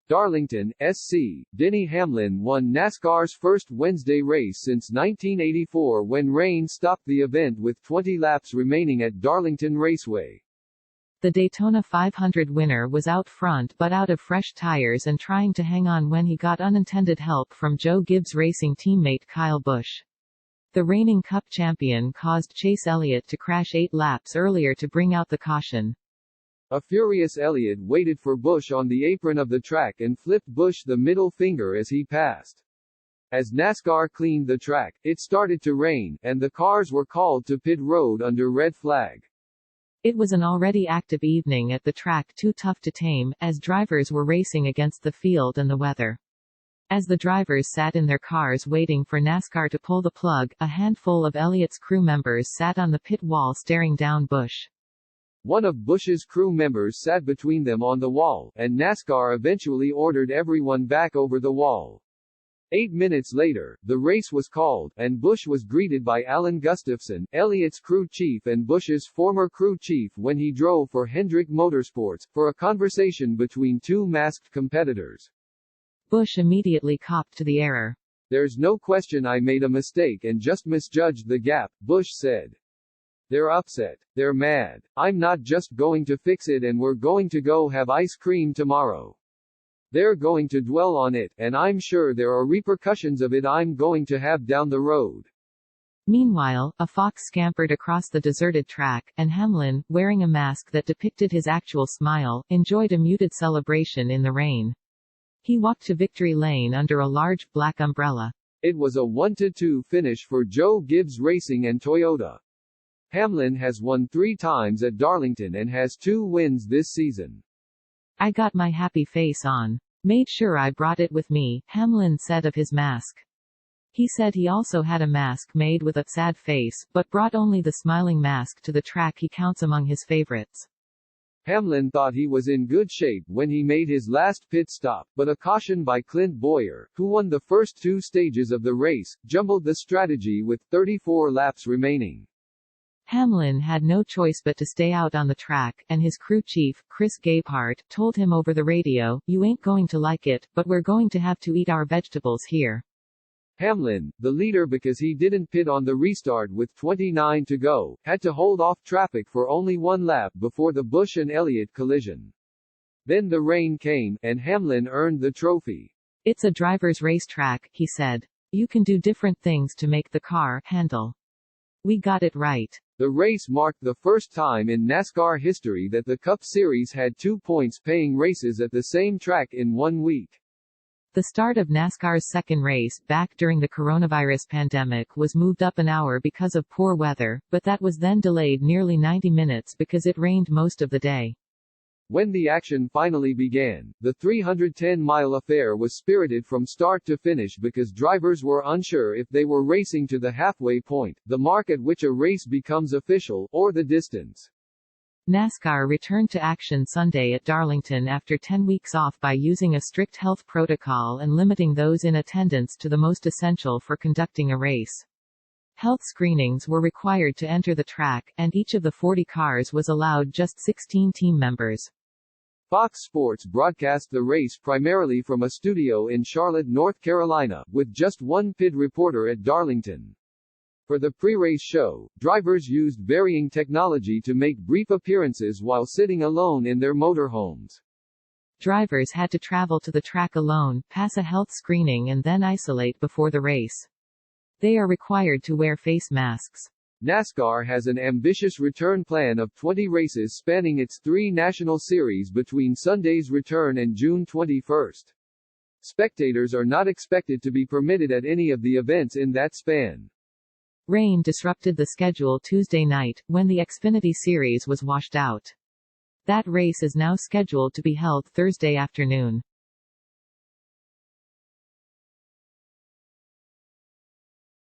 Darlington, SC. Denny Hamlin won NASCAR's first Wednesday race since 1984 when rain stopped the event with 20 laps remaining at Darlington Raceway. The Daytona 500 winner was out front but out of fresh tires and trying to hang on when he got unintended help from Joe Gibbs Racing teammate Kyle Busch. The reigning Cup champion caused Chase Elliott to crash 8 laps earlier to bring out the caution. A furious Elliott waited for Busch on the apron of the track and flipped Busch the middle finger as he passed. As NASCAR cleaned the track, it started to rain, and the cars were called to pit road under red flag. It was an already active evening at the track, too tough to tame, as drivers were racing against the field and the weather. As the drivers sat in their cars waiting for NASCAR to pull the plug, a handful of Elliott's crew members sat on the pit wall staring down Busch. One of Busch's crew members sat between them on the wall, and NASCAR eventually ordered everyone back over the wall. 8 minutes later, the race was called, and Busch was greeted by Alan Gustafson, Elliott's crew chief and Busch's former crew chief when he drove for Hendrick Motorsports, for a conversation between two masked competitors. Busch immediately copped to the error. "There's no question I made a mistake and just misjudged the gap," Busch said. "They're upset. They're mad. I'm not just going to fix it and we're going to go have ice cream tomorrow. They're going to dwell on it, and I'm sure there are repercussions of it I'm going to have down the road." Meanwhile, a fox scampered across the deserted track, and Hamlin, wearing a mask that depicted his actual smile, enjoyed a muted celebration in the rain. He walked to victory lane under a large, black umbrella. It was a 1-2 finish for Joe Gibbs Racing and Toyota. Hamlin has won 3 times at Darlington and has 2 wins this season. "I got my happy face on. Made sure I brought it with me," Hamlin said of his mask. He said he also had a mask made with a sad face, but brought only the smiling mask to the track he counts among his favorites. Hamlin thought he was in good shape when he made his last pit stop, but a caution by Clint Bowyer, who won the first 2 stages of the race, jumbled the strategy with 34 laps remaining. Hamlin had no choice but to stay out on the track, and his crew chief, Chris Gabehart, told him over the radio, "You ain't going to like it, but we're going to have to eat our vegetables here." Hamlin, the leader because he didn't pit on the restart with 29 to go, had to hold off traffic for only 1 lap before the Busch and Elliott collision. Then the rain came, and Hamlin earned the trophy. "It's a driver's racetrack," he said. "You can do different things to make the car handle. We got it right." The race marked the first time in NASCAR history that the Cup Series had 2 points-paying races at the same track in 1 week. The start of NASCAR's second race, back during the coronavirus pandemic, was moved up an hour because of poor weather, but that was then delayed nearly 90 minutes because it rained most of the day. When the action finally began, the 310-mile affair was spirited from start to finish because drivers were unsure if they were racing to the halfway point, the mark at which a race becomes official, or the distance. NASCAR returned to action Sunday at Darlington after 10 weeks off by using a strict health protocol and limiting those in attendance to the most essential for conducting a race. Health screenings were required to enter the track, and each of the 40 cars was allowed just 16 team members. Fox Sports broadcast the race primarily from a studio in Charlotte, North Carolina, with just one pit reporter at Darlington. For the pre-race show, drivers used varying technology to make brief appearances while sitting alone in their motorhomes. Drivers had to travel to the track alone, pass a health screening and then isolate before the race. They are required to wear face masks. NASCAR has an ambitious return plan of 20 races spanning its 3 national series between Sunday's return and June 21. Spectators are not expected to be permitted at any of the events in that span. Rain disrupted the schedule Tuesday night, when the Xfinity Series was washed out. That race is now scheduled to be held Thursday afternoon.